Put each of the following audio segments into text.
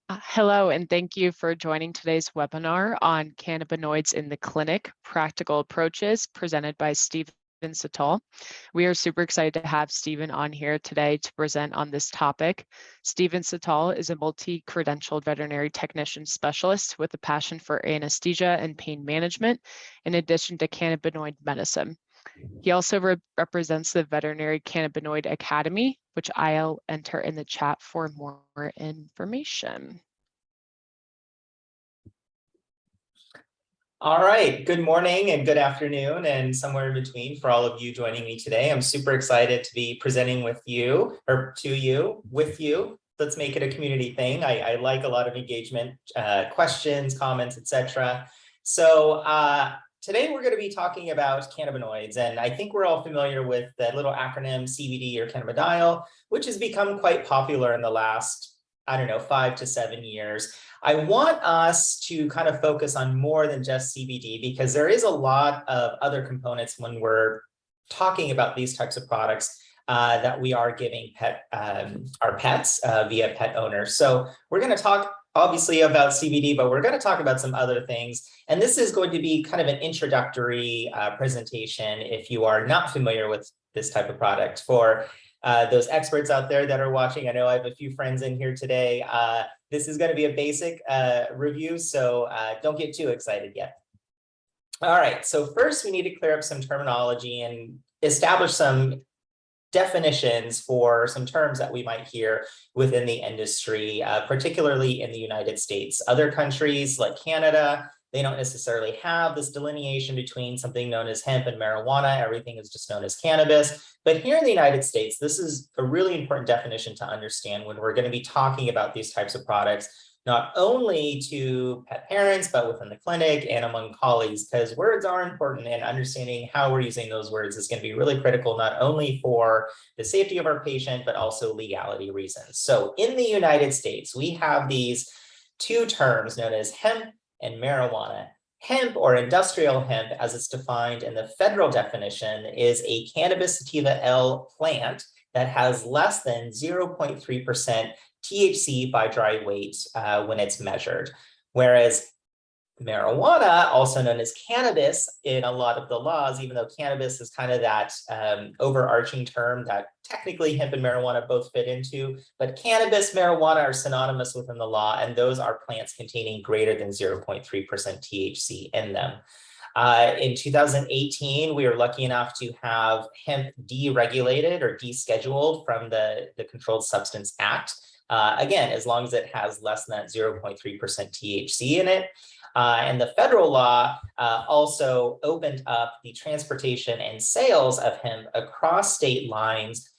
Hello, and thank you for joining today's webinar on cannabinoids in the clinic, practical approaches, presented by Stephen Cital. We are super excited to have Stephen on here today to present on this topic. Stephen Cital is a multi-credentialed veterinary technician specialist with a passion for anesthesia and pain management, in addition to cannabinoid medicine. He also represents the Veterinary Cannabinoid Academy, which I'll enter in the chat for more information. All right, good morning and good afternoon and somewhere in between for all of you joining me today. I'm super excited to be presenting with you or to you, with you. Let's make it a community thing. I like a lot of engagement, questions, comments, etc. So today we're going to be talking about cannabinoids, and I think we're all familiar with the little acronym CBD or cannabidiol, which has become quite popular in the last, 5 to 7 years. I want us to kind of focus on more than just CBD because there is a lot of other components when we're talking about these types of products that we are giving our pets via pet owners. So we're going to talk obviously about CBD, but we're going to talk about some other things. And this is going to be kind of an introductory presentation if you are not familiar with this type of product. For those experts out there that are watching, I know I have a few friends in here today. This is going to be a basic review, so don't get too excited yet. All right, so first we need to clear up some terminology and establish some definitions for some terms that we might hear within the industry, particularly in the United States. Other countries like Canada, they don't necessarily have this delineation between something known as hemp and marijuana. Everything is just known as cannabis. But here in the United States, this is a really important definition to understand when we're going to be talking about these types of products, not only to pet parents, but within the clinic and among colleagues, because words are important, and understanding how we're using those words is going to be really critical, not only for the safety of our patient, but also legality reasons. So in the United States, we have these two terms known as hemp and marijuana. Hemp, or industrial hemp, as it's defined in the federal definition, is a cannabis sativa L plant that has less than 0.3% THC by dry weight when it's measured. Whereas marijuana, also known as cannabis in a lot of the laws, even though cannabis is kind of that overarching term that technically hemp and marijuana both fit into, but cannabis, marijuana are synonymous within the law, and those are plants containing greater than 0.3% THC in them. In 2018, we were lucky enough to have hemp deregulated or descheduled from the Controlled Substance Act. Again, as long as it has less than that 0.3% THC in it. And the federal law also opened up the transportation and sales of hemp across state lines,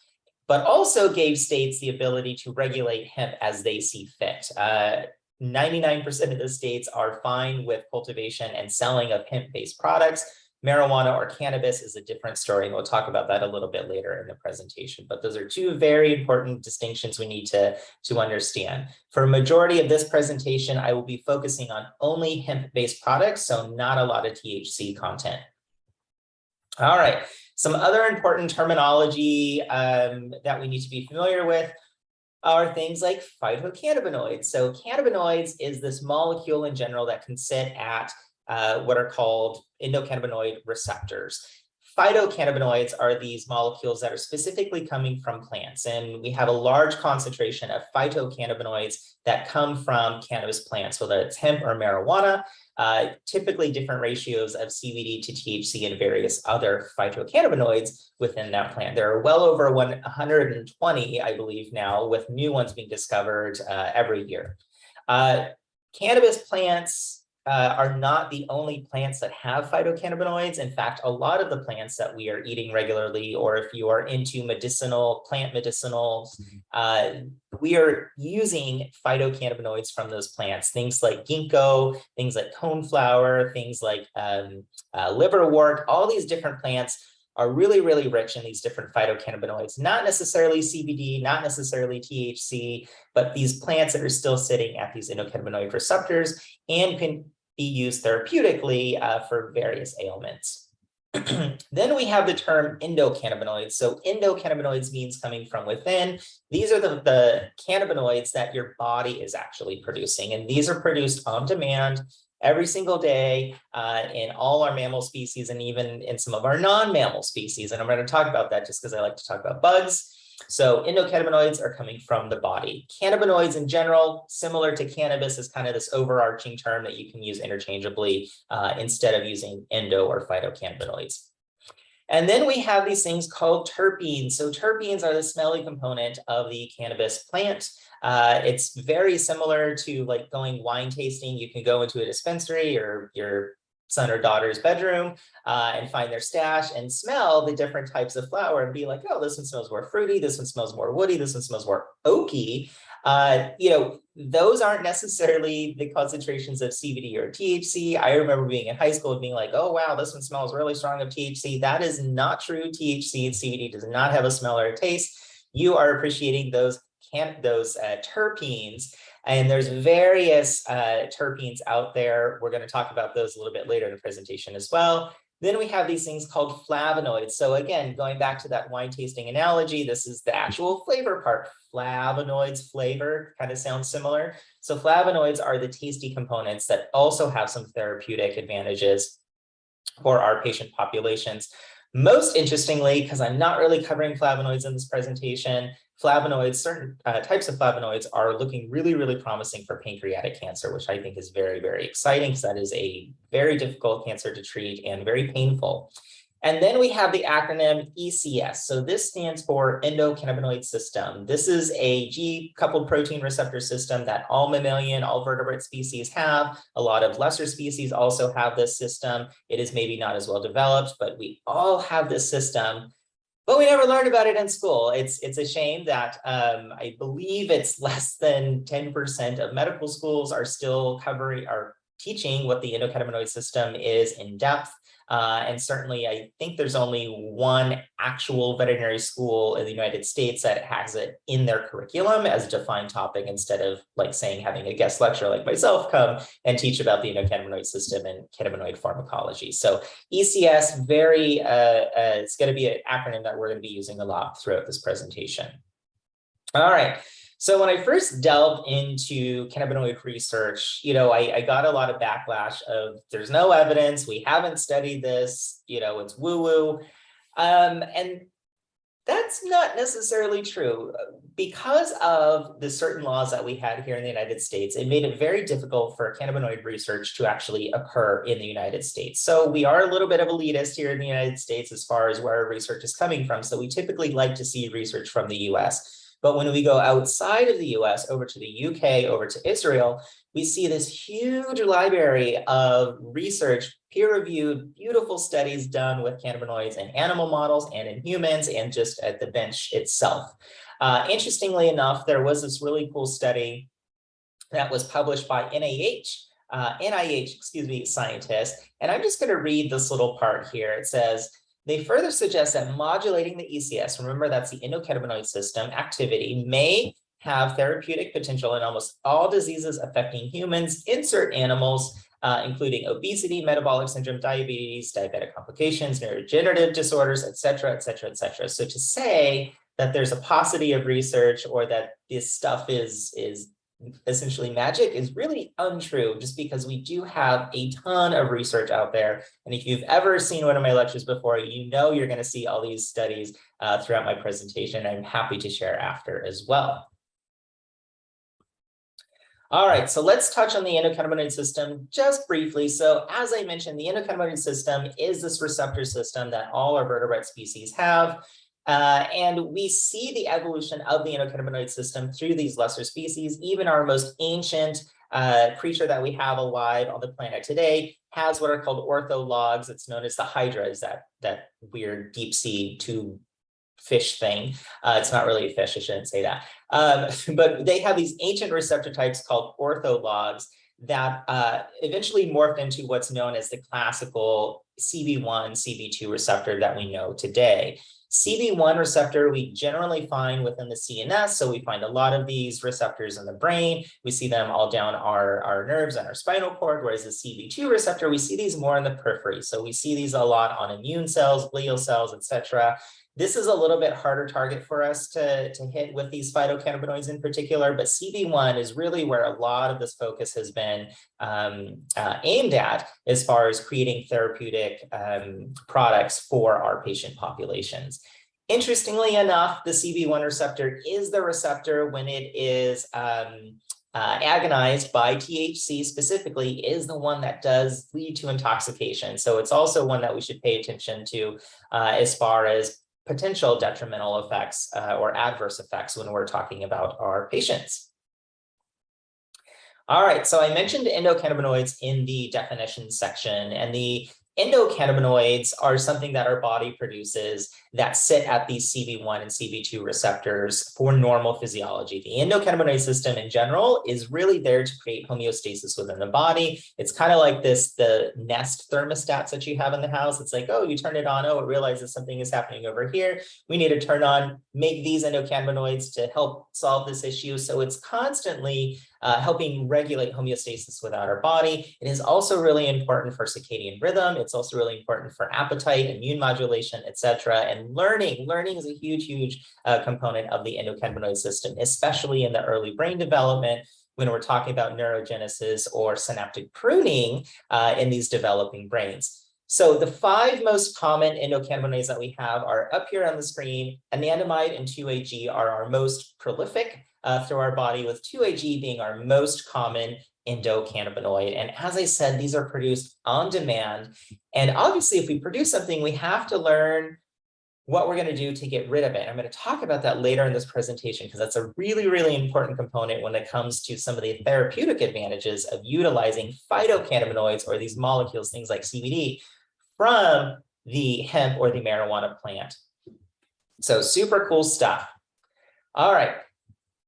but also gave states the ability to regulate hemp as they see fit. 99% of the states are fine with cultivation and selling of hemp-based products. Marijuana or cannabis is a different story, and we'll talk about that a little bit later in the presentation. But those are two very important distinctions we need to understand. For a majority of this presentation, I will be focusing on only hemp-based products, so not a lot of THC content. All right, some other important terminology that we need to be familiar with are things like phytocannabinoids. So cannabinoids is this molecule in general that can sit at what are called endocannabinoid receptors. Phytocannabinoids are these molecules that are specifically coming from plants, and we have a large concentration of phytocannabinoids that come from cannabis plants, whether it's hemp or marijuana, typically different ratios of CBD to THC and various other phytocannabinoids within that plant. There are well over 120, I believe now, with new ones being discovered every year. Cannabis plants are not the only plants that have phytocannabinoids. In fact, a lot of the plants that we are eating regularly, or if you are into plant medicinals, we are using phytocannabinoids from those plants. Things like ginkgo, things like coneflower, things like liverwort, all these different plants are really, really rich in these different phytocannabinoids, not necessarily CBD, not necessarily THC, but these plants that are still sitting at these endocannabinoid receptors and can be used therapeutically for various ailments. Then we have the term endocannabinoids. So endocannabinoids means coming from within. These are the cannabinoids that your body is actually producing. And these are produced on demand every single day in all our mammal species and even in some of our non-mammal species. And I'm going to talk about that just because I like to talk about bugs. So endocannabinoids are coming from the body. Cannabinoids in general, similar to cannabis, is kind of this overarching term that you can use interchangeably instead of using endo or phytocannabinoids. And then we have these things called terpenes. So terpenes are the smelly component of the cannabis plant. It's very similar to like going wine tasting. You can go into a dispensary or your son or daughter's bedroom and find their stash and smell the different types of flower and be like, oh, this one smells more fruity, this one smells more woody, this one smells more oaky. Those aren't necessarily the concentrations of CBD or THC. I remember being in high school and being like, oh, wow, this one smells really strong of THC. That is not true. THC and CBD does not have a smell or a taste. You are appreciating those terpenes. And there's various terpenes out there. We're going to talk about those a little bit later in the presentation as well. Then we have these things called flavonoids. So again, going back to that wine tasting analogy, this is the actual flavor part. Flavonoids, flavor, kind of sounds similar. So flavonoids are the tasty components that also have some therapeutic advantages for our patient populations. Most interestingly, because I'm not really covering flavonoids in this presentation, flavonoids, certain types of flavonoids are looking really, really promising for pancreatic cancer, which I think is very, very exciting because that is a very difficult cancer to treat and very painful. And then we have the acronym ECS. So this stands for endocannabinoid system. This is a G-coupled protein receptor system that all mammalian, all vertebrate species have. A lot of lesser species also have this system. It is maybe not as well developed, but we all have this system. But we never learned about it in school. It's a shame that I believe it's less than 10% of medical schools are still teaching what the endocannabinoid system is in depth. And certainly, I think there's only one actual veterinary school in the United States that has it in their curriculum as a defined topic instead of like saying having a guest lecturer like myself come and teach about the endocannabinoid system and cannabinoid pharmacology. So ECS, it's going to be an acronym that we're going to be using a lot throughout this presentation. All right. So when I first delved into cannabinoid research, I got a lot of backlash of there's no evidence, we haven't studied this, it's woo-woo. And that's not necessarily true. Because of the certain laws that we had here in the United States, it made it very difficult for cannabinoid research to actually occur in the United States. So we are a little bit of elitist here in the United States as far as where our research is coming from. So we typically like to see research from the US. But when we go outside of the US, over to the UK, over to Israel, we see this huge library of research, peer-reviewed, beautiful studies done with cannabinoids in animal models and in humans and just at the bench itself. Interestingly enough, there was this really cool study that was published by NIH scientists. And I'm just going to read this little part here. It says, they further suggest that modulating the ECS, remember that's the endocannabinoid system, activity may have therapeutic potential in almost all diseases affecting humans, insert animals, including obesity, metabolic syndrome, diabetes, diabetic complications, neurodegenerative disorders, et cetera, et cetera, et cetera. So to say that there's a paucity of research or that this stuff is essentially magic is really untrue, just because we do have a ton of research out there. And if you've ever seen one of my lectures before, you're going to see all these studies throughout my presentation. I'm happy to share after as well. All right, so let's touch on the endocannabinoid system just briefly. So as I mentioned, the endocannabinoid system is this receptor system that all our vertebrate species have. And we see the evolution of the endocannabinoid system through these lesser species. Even our most ancient creature that we have alive on the planet today has what are called orthologs. It's known as the hydra, is that weird deep sea tube fish thing. It's not really a fish, I shouldn't say that. But they have these ancient receptor types called orthologs that eventually morphed into what's known as the classical CB1, CB2 receptor that we know today. CB1 receptor, we generally find within the CNS. So we find a lot of these receptors in the brain. We see them all down our nerves and our spinal cord, whereas the CB2 receptor, we see these more in the periphery. So we see these a lot on immune cells, glial cells, etc. This is a little bit harder target for us to hit with these phytocannabinoids in particular, but CB1 is really where a lot of this focus has been aimed at as far as creating therapeutic products for our patient populations. Interestingly enough, the CB1 receptor is the receptor when it is agonized by THC specifically, is the one that does lead to intoxication. So it's also one that we should pay attention to as far as potential detrimental effects or adverse effects when we're talking about our patients. All right, so I mentioned endocannabinoids in the definition section, and the endocannabinoids are something that our body produces that sit at these CB1 and CB2 receptors for normal physiology. The endocannabinoid system in general is really there to create homeostasis within the body. It's kind of like the Nest thermostats that you have in the house. It's like, oh, you turn it on, oh, it realizes something is happening over here. We need to turn on, make these endocannabinoids to help solve this issue. So it's constantly helping regulate homeostasis within our body. It is also really important for circadian rhythm. It's also really important for appetite, immune modulation, etc. And learning is a huge component of the endocannabinoid system, especially in the early brain development when we're talking about neurogenesis or synaptic pruning in these developing brains. So the 5 most common endocannabinoids that we have are up here on the screen. Anandamide and 2-AG are our most prolific through our body, with 2-AG being our most common endocannabinoid. And as I said, these are produced on demand. And obviously, if we produce something, we have to learn what we're going to do to get rid of it. I'm going to talk about that later in this presentation, because that's a really important component when it comes to some of the therapeutic advantages of utilizing phytocannabinoids, or these molecules, things like CBD, from the hemp or the marijuana plant. So super cool stuff. All right.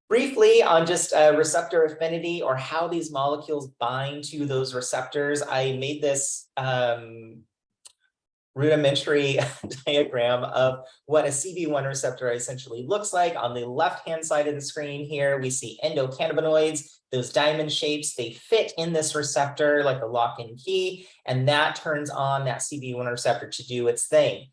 Briefly on just receptor affinity, or how these molecules bind to those receptors, I made this rudimentary diagram of what a CB1 receptor essentially looks like. On the left-hand side of the screen here, we see endocannabinoids, those diamond shapes. They fit in this receptor like a lock and key, and that turns on that CB1 receptor to do its thing.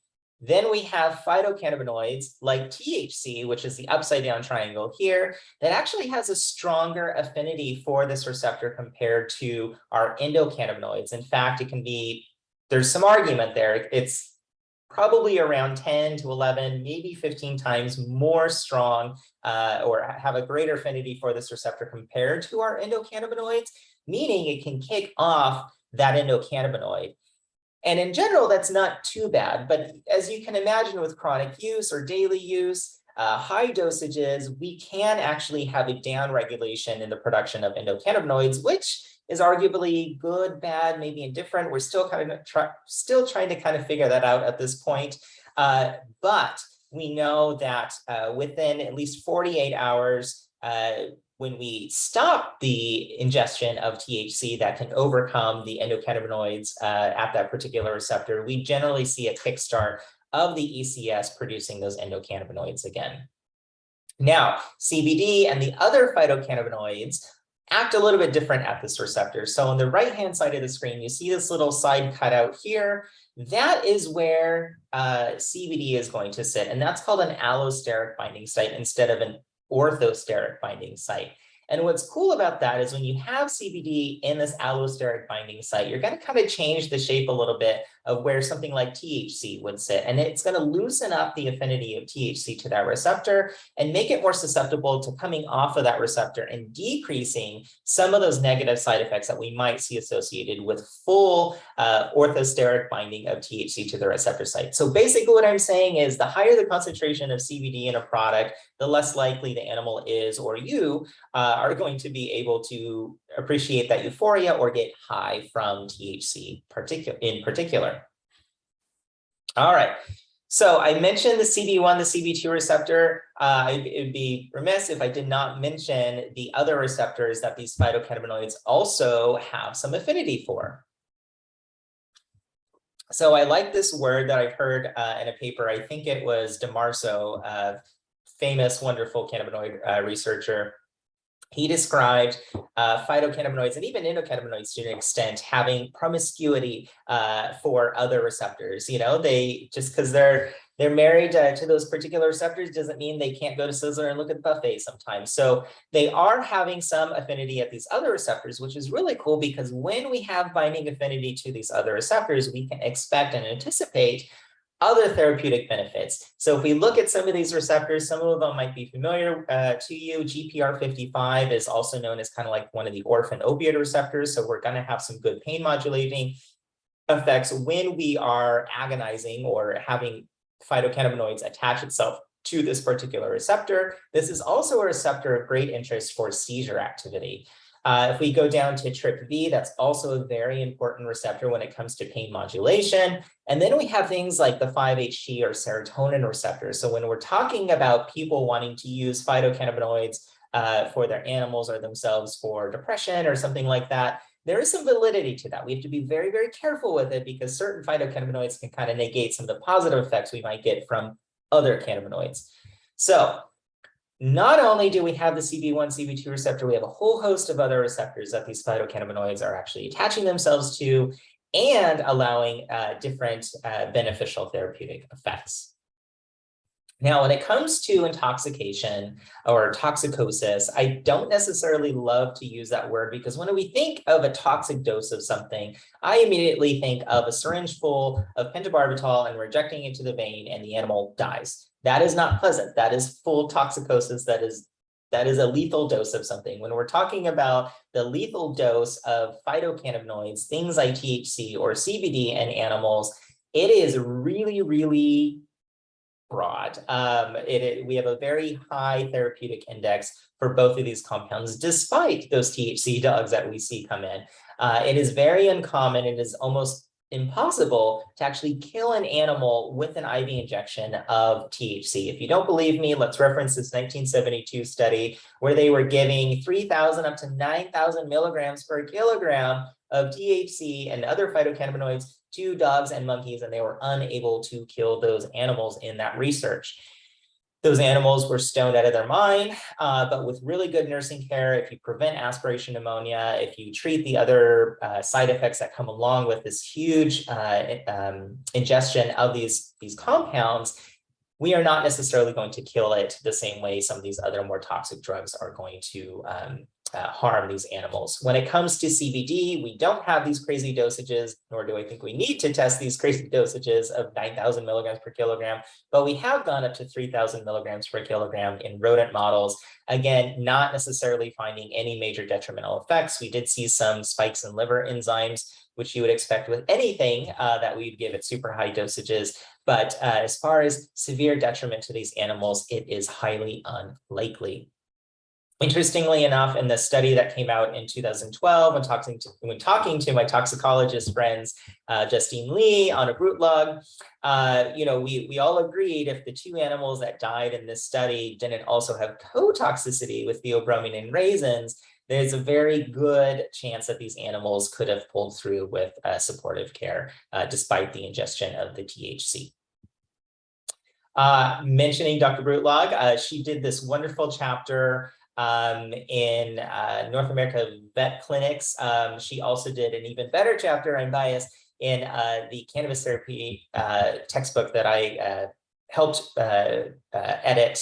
Then we have phytocannabinoids like THC, which is the upside down triangle here, that actually has a stronger affinity for this receptor compared to our endocannabinoids. In fact, it can be, there's some argument there. It's probably around 10 to 11, maybe 15 times more strong or have a greater affinity for this receptor compared to our endocannabinoids, meaning it can kick off that endocannabinoid. And in general, that's not too bad. But as you can imagine, with chronic use or daily use, high dosages, we can actually have a downregulation in the production of endocannabinoids, which is arguably good, bad, maybe indifferent. We're still trying to kind of figure that out at this point. But we know that within at least 48 hours, when we stop the ingestion of THC that can overcome the endocannabinoids at that particular receptor, we generally see a kickstart of the ECS producing those endocannabinoids again. Now, CBD and the other phytocannabinoids act a little bit different at this receptor. So on the right-hand side of the screen, you see this little side cutout here. That is where CBD is going to sit, and that's called an allosteric binding site instead of an orthosteric binding site. And what's cool about that is when you have CBD in this allosteric binding site, you're going to kind of change the shape a little bit of where something like THC would sit. And it's going to loosen up the affinity of THC to that receptor and make it more susceptible to coming off of that receptor and decreasing some of those negative side effects that we might see associated with full orthosteric binding of THC to the receptor site. So basically what I'm saying is the higher the concentration of CBD in a product, the less likely the animal is, or you are going to be able to appreciate that euphoria or get high from THC in particular. All right, so I mentioned the CB1, the CB2 receptor. It would be remiss if I did not mention the other receptors that these phytocannabinoids also have some affinity for. So I like this word that I heard in a paper. I think it was DeMarso, famous, wonderful cannabinoid researcher. He described phytocannabinoids and even endocannabinoids to an extent having promiscuity for other receptors. You know, they just because they're married to those particular receptors doesn't mean they can't go to Sizzler and look at the buffet sometimes. So they are having some affinity at these other receptors, which is really cool because when we have binding affinity to these other receptors, we can expect and anticipate other therapeutic benefits. So if we look at some of these receptors, some of them might be familiar to you. GPR55 is also known as kind of like one of the orphan opioid receptors. So we're going to have some good pain modulating effects when we are agonizing or having phytocannabinoids attach itself to this particular receptor. This is also a receptor of great interest for seizure activity. If we go down to TRPV, that's also a very important receptor when it comes to pain modulation. And then we have things like the 5-HT or serotonin receptor. So when we're talking about people wanting to use phytocannabinoids for their animals or themselves for depression or something like that, there is some validity to that. We have to be very, very careful with it because certain phytocannabinoids can kind of negate some of the positive effects we might get from other cannabinoids. So not only do we have the CB1, CB2 receptor, we have a whole host of other receptors that these phytocannabinoids are actually attaching themselves to and allowing different beneficial therapeutic effects. Now, when it comes to intoxication or toxicosis, I don't necessarily love to use that word because when we think of a toxic dose of something, I immediately think of a syringe full of pentobarbital and we're injecting it to the vein and the animal dies. That is not pleasant. That is full toxicosis. That is a lethal dose of something. When we're talking about the lethal dose of phytocannabinoids, things like THC or CBD in animals, it is really, really broad. We have a very high therapeutic index for both of these compounds, despite those THC dogs that we see come in. It is very uncommon. It is almost impossible to actually kill an animal with an IV injection of THC. If you don't believe me, let's reference this 1972 study where they were giving 3,000 up to 9,000 milligrams per kilogram of THC and other phytocannabinoids to dogs and monkeys, and they were unable to kill those animals in that research. Those animals were stoned out of their mind, but with really good nursing care, if you prevent aspiration pneumonia, if you treat the other side effects that come along with this huge ingestion of these compounds, we are not necessarily going to kill it the same way some of these other more toxic drugs are going to harm these animals. When it comes to CBD, we don't have these crazy dosages, nor do I think we need to test these crazy dosages of 9,000 milligrams per kilogram, but we have gone up to 3,000 milligrams per kilogram in rodent models. Again, not necessarily finding any major detrimental effects. We did see some spikes in liver enzymes, which you would expect with anything that we'd give at super high dosages. But as far as severe detriment to these animals, it is highly unlikely. Interestingly enough, in the study that came out in 2012, when talking to my toxicologist friends, Justine Lee on a Brute log, we all agreed if the two animals that died in this study didn't also have co-toxicity with theobromine and raisins, there's a very good chance that these animals could have pulled through with supportive care, despite the ingestion of the THC. Mentioning Dr. Brutlog, she did this wonderful chapter in North America vet clinics. She also did an even better chapter, I'm biased, in the cannabis therapy textbook that I helped edit.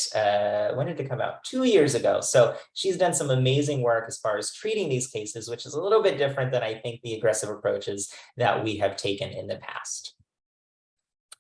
When did it come out? 2 years ago. So she's done some amazing work as far as treating these cases, which is a little bit different than I think the aggressive approaches that we have taken in the past.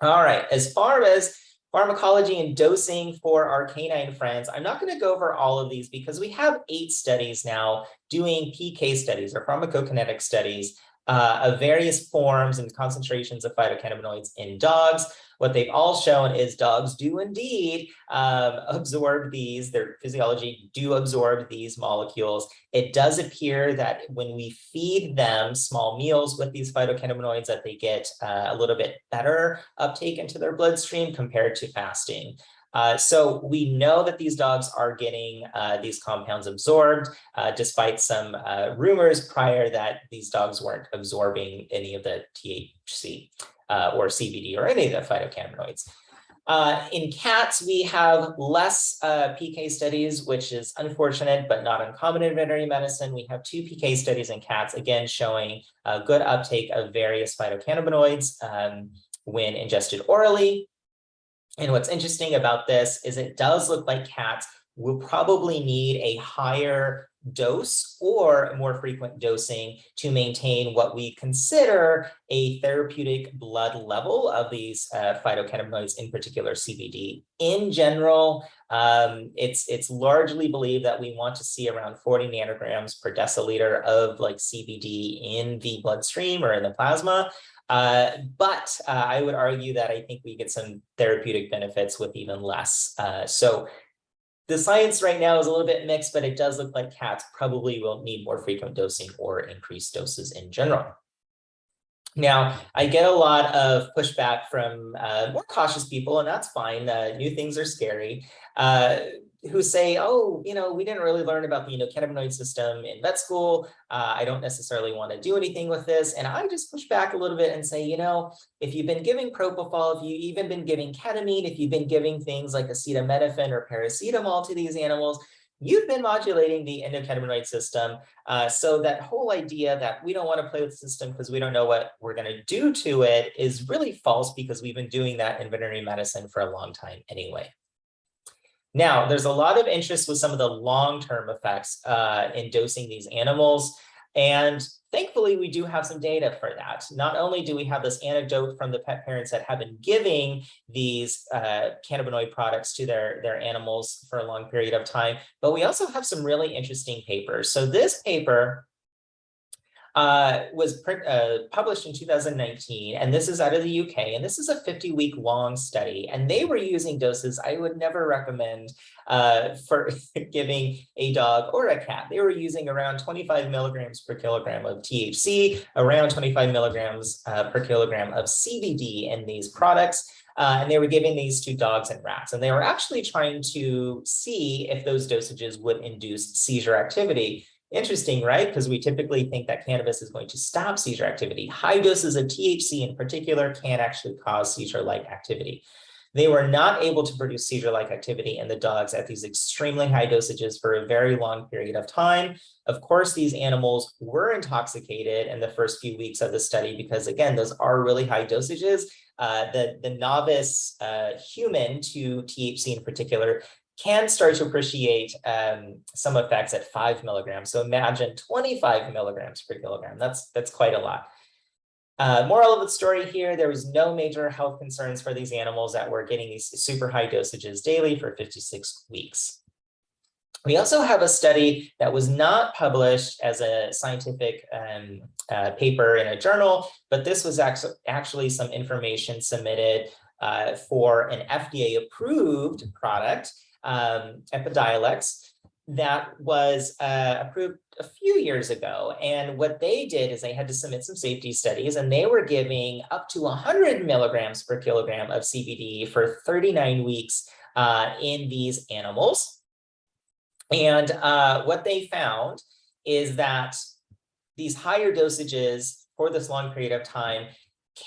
All right, as far as pharmacology and dosing for our canine friends, I'm not going to go over all of these because we have 8 studies now doing PK studies or pharmacokinetic studies of various forms and concentrations of phytocannabinoids in dogs. What they've all shown is dogs do indeed absorb these, their physiology do absorb these molecules. It does appear that when we feed them small meals with these phytocannabinoids that they get a little bit better uptake into their bloodstream compared to fasting. So we know that these dogs are getting these compounds absorbed, despite some rumors prior that these dogs weren't absorbing any of the THC or CBD or any of the phytocannabinoids. In cats, we have less PK studies, which is unfortunate, but not uncommon in veterinary medicine. We have 2 PK studies in cats, again, showing a good uptake of various phytocannabinoids when ingested orally. And what's interesting about this is it does look like cats will probably need a higher dose or a more frequent dosing to maintain what we consider a therapeutic blood level of these phytocannabinoids, in particular CBD. In general, it's largely believed that we want to see around 40 nanograms per deciliter of like CBD in the bloodstream or in the plasma. But I would argue that I think we get some therapeutic benefits with even less. So the science right now is a little bit mixed, but it does look like cats probably will need more frequent dosing or increased doses in general. Now, I get a lot of pushback from more cautious people, and that's fine. New things are scary. Who say, oh, you know, we didn't really learn about the endocannabinoid system in vet school. I don't necessarily want to do anything with this. And I just push back a little bit and say, you know, if you've been giving propofol, if you've even been giving ketamine, if you've been giving things like acetaminophen or paracetamol to these animals, you've been modulating the endocannabinoid system. So that whole idea that we don't want to play with the system because we don't know what we're going to do to it is really false, because we've been doing that in veterinary medicine for a long time anyway. Now, there's a lot of interest with some of the long-term effects in dosing these animals. And thankfully, we do have some data for that. Not only do we have this anecdote from the pet parents that have been giving these cannabinoid products to their animals for a long period of time, but we also have some really interesting papers. So this paper was published in 2019, and this is out of the UK, and this is a 50-week long study, and they were using doses I would never recommend for giving a dog or a cat. They were using around 25 milligrams per kilogram of THC, around 25 milligrams per kilogram of CBD in these products. And they were giving these to dogs and rats, and they were actually trying to see if those dosages would induce seizure activity. Interesting, right? Because we typically think that cannabis is going to stop seizure activity. High doses of THC in particular can actually cause seizure-like activity. They were not able to produce seizure-like activity in the dogs at these extremely high dosages for a very long period of time. Of course, these animals were intoxicated in the first few weeks of the study because, again, those are really high dosages. The novice human to THC in particular can start to appreciate some effects at 5 milligrams. So imagine 25 milligrams per kilogram. That's quite a lot. Moral of the story here, there was no major health concerns for these animals that were getting these super high dosages daily for 56 weeks. We also have a study that was not published as a scientific paper in a journal, but this was actually some information submitted for an FDA-approved product, Epidiolex, that was approved a few years ago. And what they did is they had to submit some safety studies, and they were giving up to 100 milligrams per kilogram of CBD for 39 weeks in these animals. And what they found is that these higher dosages for this long period of time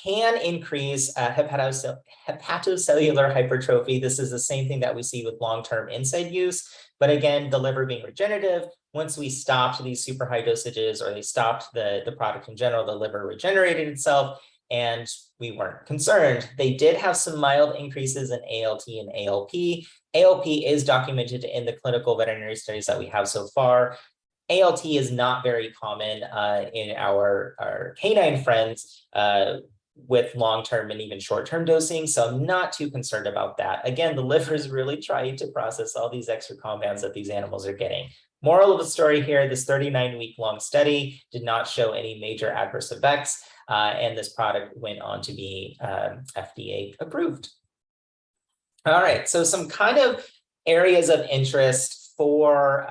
can increase hepatocellular hypertrophy. This is the same thing that we see with long-term NSAID use. But again, the liver being regenerative, once we stopped these super high dosages, or they stopped the product in general, the liver regenerated itself, and we weren't concerned. They did have some mild increases in ALT and ALP. ALP is documented in the clinical veterinary studies that we have so far. ALT is not very common in our canine friends with long-term and even short-term dosing, so I'm not too concerned about that. Again, the liver is really trying to process all these extra compounds that these animals are getting. Moral of the story here, this 39-week long study did not show any major adverse effects, and this product went on to be FDA approved. All right, so some kind of areas of interest for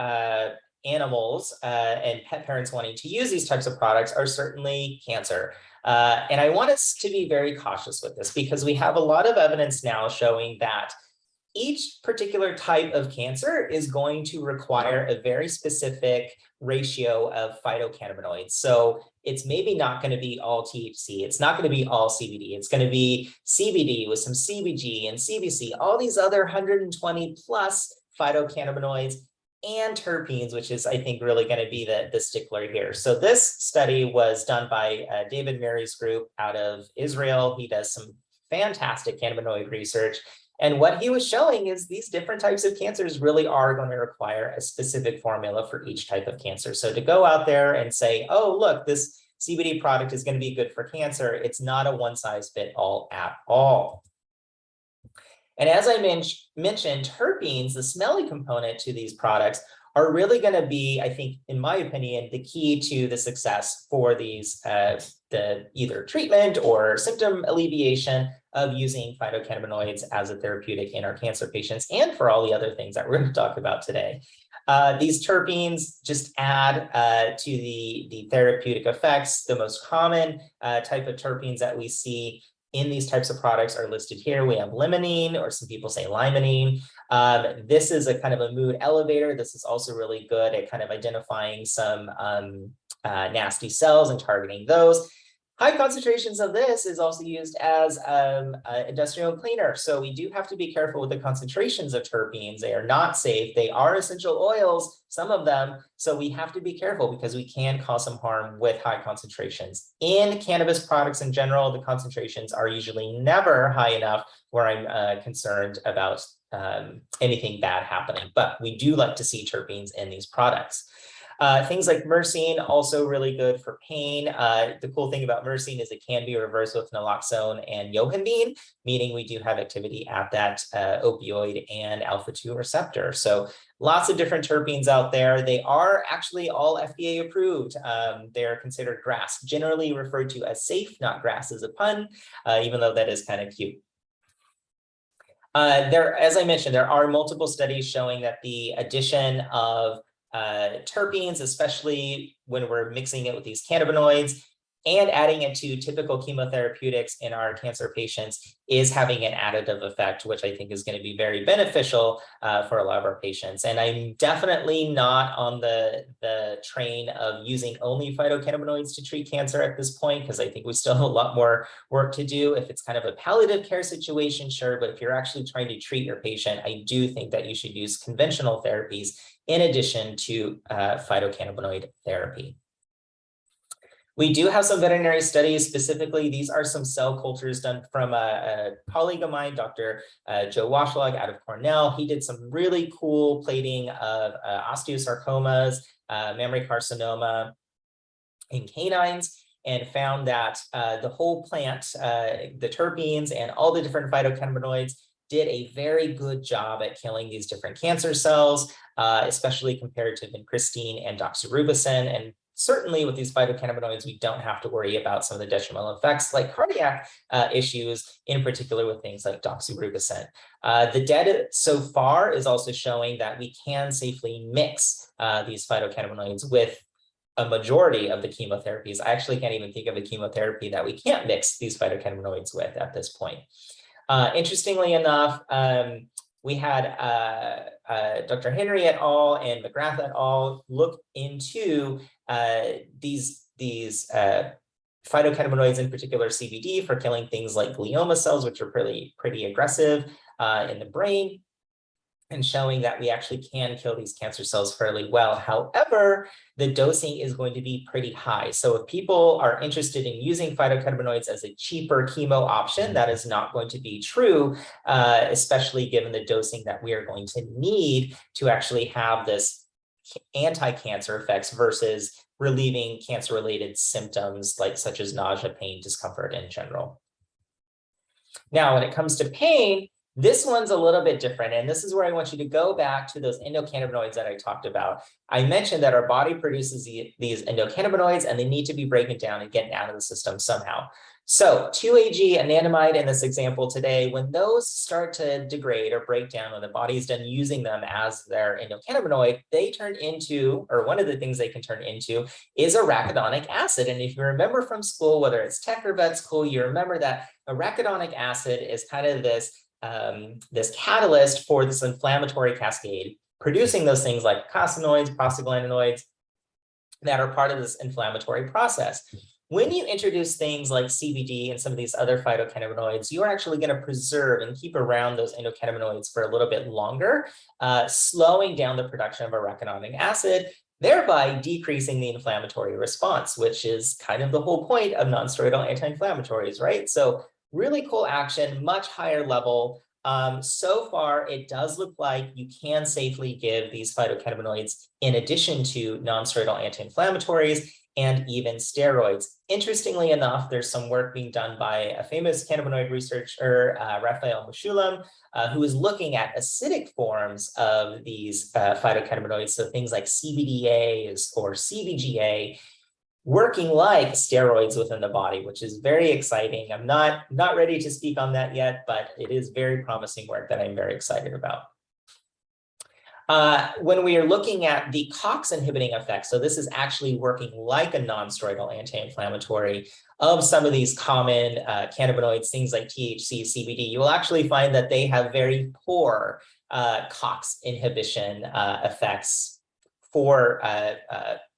animals and pet parents wanting to use these types of products are certainly cancer. And I want us to be very cautious with this, because we have a lot of evidence now showing that each particular type of cancer is going to require a very specific ratio of phytocannabinoids. So it's maybe not going to be all THC. It's not going to be all CBD. It's going to be CBD with some CBG and CBC, all these other 120 plus phytocannabinoids and terpenes, which is, I think, really going to be the stickler here. So this study was done by David Mary's group out of Israel. He does some fantastic cannabinoid research. And what he was showing is these different types of cancers really are going to require a specific formula for each type of cancer. So to go out there and say, oh, look, this CBD product is going to be good for cancer, it's not a one size fit all at all. And as I mentioned, terpenes, the smelly component to these products, are really going to be, I think, in my opinion, the key to the success for these, the either treatment or symptom alleviation of using phytocannabinoids as a therapeutic in our cancer patients and for all the other things that we're going to talk about today. These terpenes just add to the therapeutic effects. The most common type of terpenes that we see in these types of products are listed here. We have limonene, or some people say limonene. This is a kind of a mood elevator. This is also really good at kind of identifying some nasty cells and targeting those. High concentrations of this is also used as an industrial cleaner. So we do have to be careful with the concentrations of terpenes. They are not safe. They are essential oils, some of them. So we have to be careful because we can cause some harm with high concentrations. In cannabis products in general, the concentrations are usually never high enough where I'm concerned about anything bad happening. But we do like to see terpenes in these products. Things like myrcene, also really good for pain. The cool thing about myrcene is it can be reversed with naloxone and yohimbine, meaning we do have activity at that opioid and alpha-2 receptor. So lots of different terpenes out there. They are actually all FDA approved. They're considered GRAS, generally referred to as safe, not GRAS as a pun, even though that is kind of cute. As I mentioned, there are multiple studies showing that the addition of terpenes, especially when we're mixing it with these cannabinoids and adding it to typical chemotherapeutics in our cancer patients, is having an additive effect, which I think is going to be very beneficial for a lot of our patients. And I'm definitely not on the train of using only phytocannabinoids to treat cancer at this point, because I think we still have a lot more work to do. If it's kind of a palliative care situation, sure, but if you're actually trying to treat your patient, I do think that you should use conventional therapies in addition to phytocannabinoid therapy. We do have some veterinary studies. Specifically, these are some cell cultures done from a colleague of mine, Dr. Joe Washlag out of Cornell. He did some really cool plating of osteosarcomas, mammary carcinoma in canines, and found that the whole plant, the terpenes and all the different phytocannabinoids, did a very good job at killing these different cancer cells, especially compared to vincristine and doxorubicin. And certainly with these phytocannabinoids, we don't have to worry about some of the detrimental effects like cardiac issues, in particular with things like doxorubicin. The data so far is also showing that we can safely mix these phytocannabinoids with a majority of the chemotherapies. I actually can't even think of a chemotherapy that we can't mix these phytocannabinoids with at this point. Interestingly enough, we had Dr. Henry et al. And McGrath et al. Look into these phytocannabinoids, in particular CBD, for killing things like glioma cells, which are pretty aggressive in the brain, and showing that we actually can kill these cancer cells fairly well. However, the dosing is going to be pretty high. So if people are interested in using phytocannabinoids as a cheaper chemo option, that is not going to be true, especially given the dosing that we are going to need to actually have this anti-cancer effects versus relieving cancer-related symptoms like such as nausea, pain, discomfort in general. Now, when it comes to pain, this one's a little bit different, and this is where I want you to go back to those endocannabinoids that I talked about. I mentioned that our body produces these endocannabinoids, and they need to be broken down and getting out of the system somehow. So 2-AG anandamide in this example today, when those start to degrade or break down, when the body's done using them as their endocannabinoid, they turn into, or one of the things they can turn into is arachidonic acid. And if you remember from school, whether it's tech or vet school, you remember that arachidonic acid is kind of this this catalyst for this inflammatory cascade, producing those things like cannabinoids, prostaglandinoids that are part of this inflammatory process. When you introduce things like CBD and some of these other phytocannabinoids, you're actually going to preserve and keep around those endocannabinoids for a little bit longer, slowing down the production of arachidonic acid, thereby decreasing the inflammatory response, which is kind of the whole point of non-steroidal anti-inflammatories, right? So really cool action, much higher level. So far, it does look like you can safely give these phytocannabinoids in addition to non-steroidal anti-inflammatories and even steroids. Interestingly enough, there's some work being done by a famous cannabinoid researcher, Raphael Mechoulam, who is looking at acidic forms of these phytocannabinoids, so things like CBDA or CBGA, working like steroids within the body, which is very exciting. I'm not ready to speak on that yet, but it is very promising work that I'm very excited about. When we are looking at the COX inhibiting effects, so this is actually working like a non-steroidal anti-inflammatory of some of these common cannabinoids, things like THC, CBD, you will actually find that they have very poor COX inhibition effects for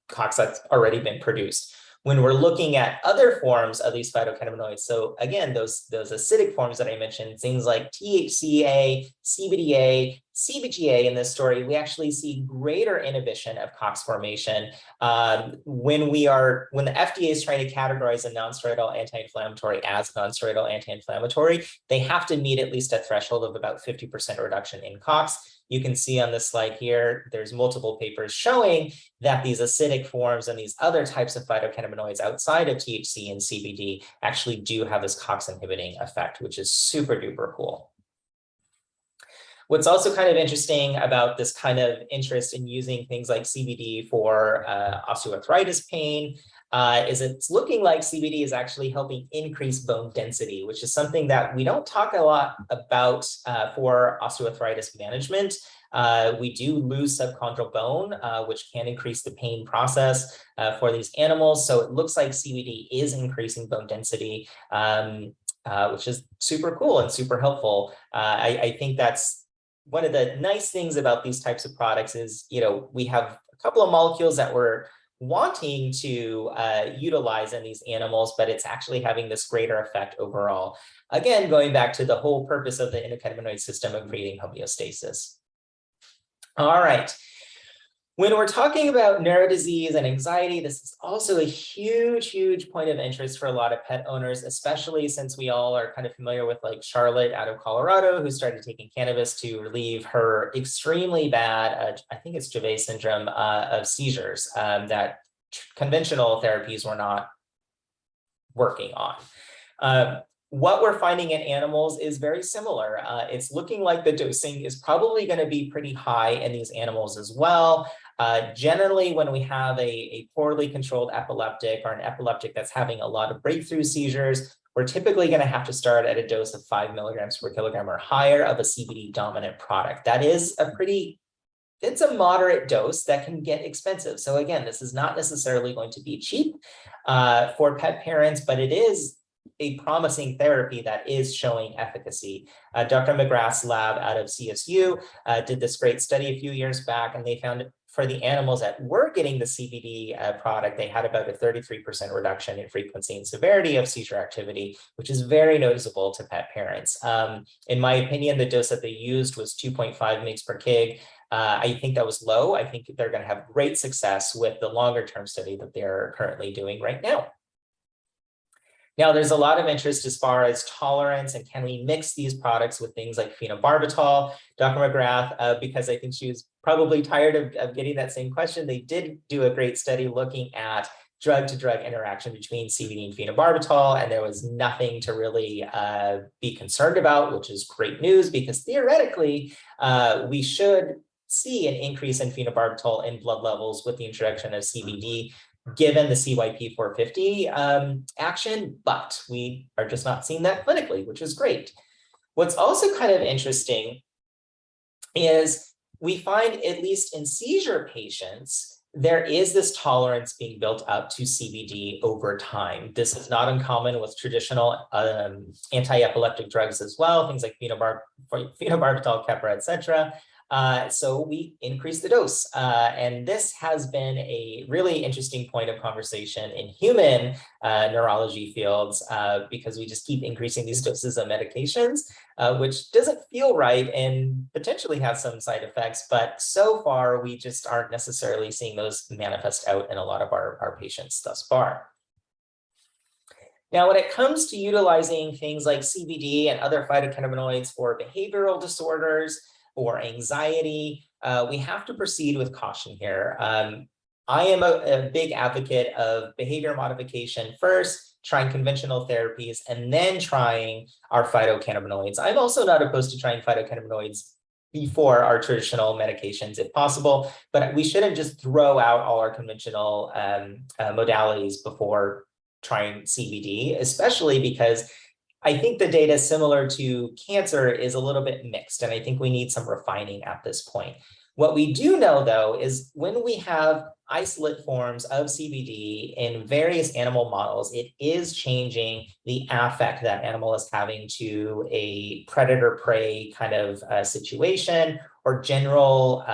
COX that's already been produced. When we're looking at other forms of these phytocannabinoids, so again, those acidic forms that I mentioned, things like THCA, CBDA, CBGA in this story, we actually see greater inhibition of COX formation when the FDA is trying to categorize a non-steroidal anti-inflammatory as non-steroidal anti-inflammatory, they have to meet at least a threshold of about 50% reduction in COX. You can see on this slide here, there's multiple papers showing that these acidic forms and these other types of phytocannabinoids outside of THC and CBD actually do have this COX inhibiting effect, which is super duper cool. What's also kind of interesting about this kind of interest in using things like CBD for osteoarthritis pain is it's looking like CBD is actually helping increase bone density, which is something that we don't talk a lot about for osteoarthritis management. We do lose subchondral bone, which can increase the pain process for these animals. So it looks like CBD is increasing bone density, which is super cool and super helpful. I think that's one of the nice things about these types of products is, we have a couple of molecules that we're wanting to utilize in these animals, but it's actually having this greater effect overall. Again, going back to the whole purpose of the endocannabinoid system of creating homeostasis. All right. When we're talking about neurodisease and anxiety, this is also a huge, huge point of interest for a lot of pet owners, especially since we all are kind of familiar with like Charlotte out of Colorado, who started taking cannabis to relieve her extremely bad, I think it's Dravet syndrome of seizures that conventional therapies were not working on. What we're finding in animals is very similar. It's looking like the dosing is probably going to be pretty high in these animals as well. Generally, when we have a poorly controlled epileptic or an epileptic that's having a lot of breakthrough seizures, we're typically going to have to start at a dose of 5 milligrams per kilogram or higher of a CBD dominant product. That is it's a moderate dose that can get expensive. So again, this is not necessarily going to be cheap for pet parents, but it is a promising therapy that is showing efficacy. Dr. McGrath's lab out of CSU did this great study a few years back, and they found for the animals that were getting the CBD product, they had about a 33% reduction in frequency and severity of seizure activity, which is very noticeable to pet parents. In my opinion, the dose that they used was 2.5 mg per kg. I think that was low. I think they're going to have great success with the longer term study that they're currently doing right now. Now, there's a lot of interest as far as tolerance and can we mix these products with things like phenobarbital. Dr. McGrath, because I think she was probably tired of getting that same question, they did do a great study looking at drug-to-drug interaction between CBD and phenobarbital, and there was nothing to really be concerned about, which is great news because theoretically, we should see an increase in phenobarbital in blood levels with the introduction of CBD, given the CYP450 action, but we are just not seeing that clinically, which is great. What's also kind of interesting is we find, at least in seizure patients, there is this tolerance being built up to CBD over time. This is not uncommon with traditional anti-epileptic drugs as well, things like phenobarbital, Keppra, etc. So we increase the dose. And this has been a really interesting point of conversation in human neurology fields because we just keep increasing these doses of medications, which doesn't feel right and potentially has some side effects. But so far, we just aren't necessarily seeing those manifest out in a lot of our patients thus far. Now, when it comes to utilizing things like CBD and other phytocannabinoids for behavioral disorders, or anxiety, we have to proceed with caution here. I am a big advocate of behavior modification first, trying conventional therapies, and then trying our phytocannabinoids. I'm also not opposed to trying phytocannabinoids before our traditional medications if possible, but we shouldn't just throw out all our conventional modalities before trying CBD, especially because I think the data similar to cancer is a little bit mixed, and I think we need some refining at this point. What we do know, though, is when we have isolate forms of CBD in various animal models, it is changing the affect that animal is having to a predator-prey kind of situation or general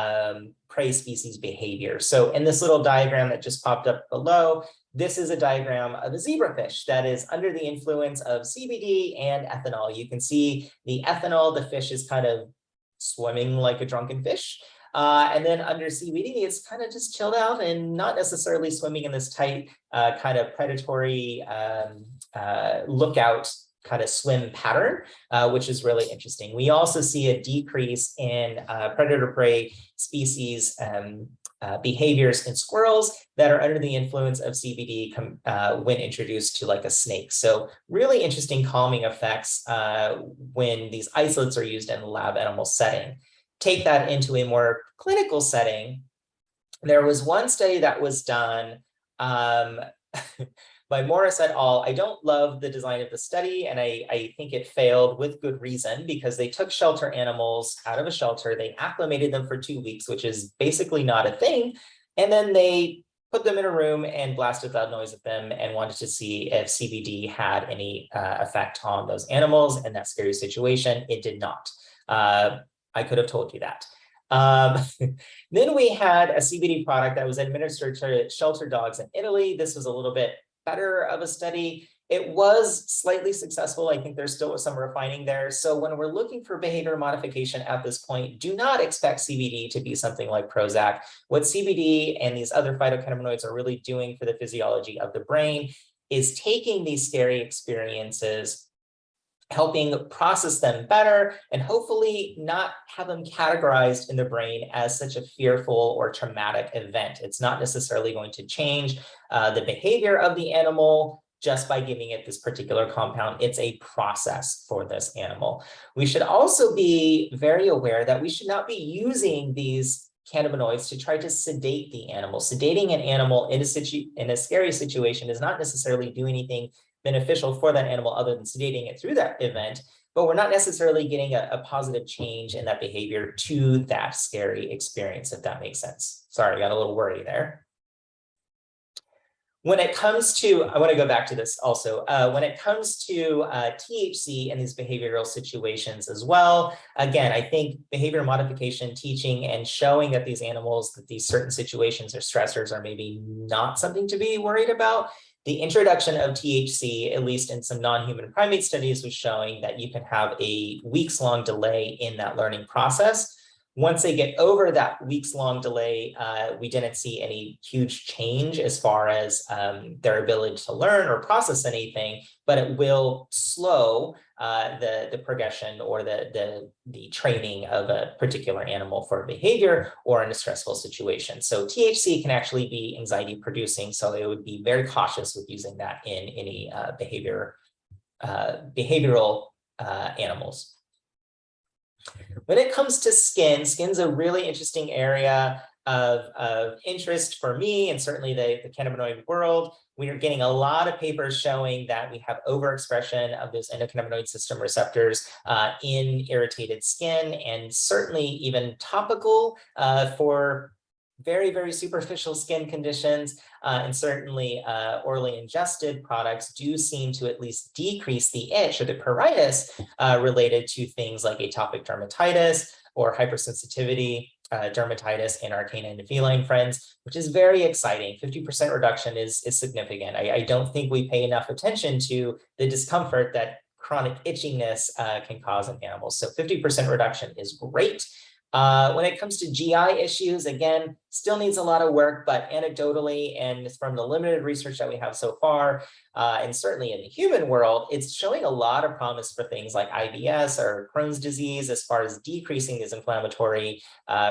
prey species behavior. So in this little diagram that just popped up below, this is a diagram of a zebrafish that is under the influence of CBD and ethanol. You can see the ethanol, the fish is kind of swimming like a drunken fish. And then under CBD, it's kind of just chilled out and not necessarily swimming in this tight kind of predatory lookout kind of swim pattern, which is really interesting. We also see a decrease in predator-prey species behaviors in squirrels that are under the influence of CBD when introduced to like a snake. So really interesting calming effects when these isolates are used in a lab animal setting. Take that into a more clinical setting. There was one study that was done by Morris et al. I don't love the design of the study, and I think it failed with good reason because they took shelter animals out of a shelter, they acclimated them for 2 weeks, which is basically not a thing, and then they put them in a room and blasted loud noise at them and wanted to see if CBD had any effect on those animals in that scary situation. It did not. I could have told you that. Then we had a CBD product that was administered to shelter dogs in Italy. This was a little bit better of a study. It was slightly successful. I think there still was some refining there. So when we're looking for behavior modification at this point, do not expect CBD to be something like Prozac. What CBD and these other phytocannabinoids are really doing for the physiology of the brain is taking these scary experiences, helping process them better, and hopefully not have them categorized in the brain as such a fearful or traumatic event. It's not necessarily going to change the behavior of the animal just by giving it this particular compound. It's a process for this animal. We should also be very aware that we should not be using these cannabinoids to try to sedate the animal. Sedating an animal in a scary situation does not necessarily do anything beneficial for that animal other than sedating it through that event, but we're not necessarily getting a positive change in that behavior to that scary experience, if that makes sense. Sorry, I got a little wordy there. When it comes to, I want to go back to this also, when it comes to THC and these behavioral situations as well, again, I think behavior modification, teaching and showing that these animals, that these certain situations or stressors are maybe not something to be worried about. The introduction of THC, at least in some non-human primate studies, was showing that you can have a weeks-long delay in that learning process. Once they get over that weeks-long delay, we didn't see any huge change as far as their ability to learn or process anything, but it will slow the progression or the training of a particular animal for behavior or in a stressful situation. So THC can actually be anxiety producing, so it would be very cautious with using that in any behavioral animals. When it comes to skin's a really interesting area of interest for me and certainly the cannabinoid world. We are getting a lot of papers showing that we have overexpression of those endocannabinoid system receptors in irritated skin, and certainly even topical for very, very superficial skin conditions, and certainly orally ingested products do seem to at least decrease the itch or the pruritus related to things like atopic dermatitis or hypersensitivity dermatitis in our canine and feline friends, which is very exciting. 50% reduction is significant. I don't think we pay enough attention to the discomfort that chronic itchiness can cause in animals. So 50% reduction is great. When it comes to GI issues, again, still needs a lot of work, but anecdotally and from the limited research that we have so far, and certainly in the human world, it's showing a lot of promise for things like IBS or Crohn's disease as far as decreasing these inflammatory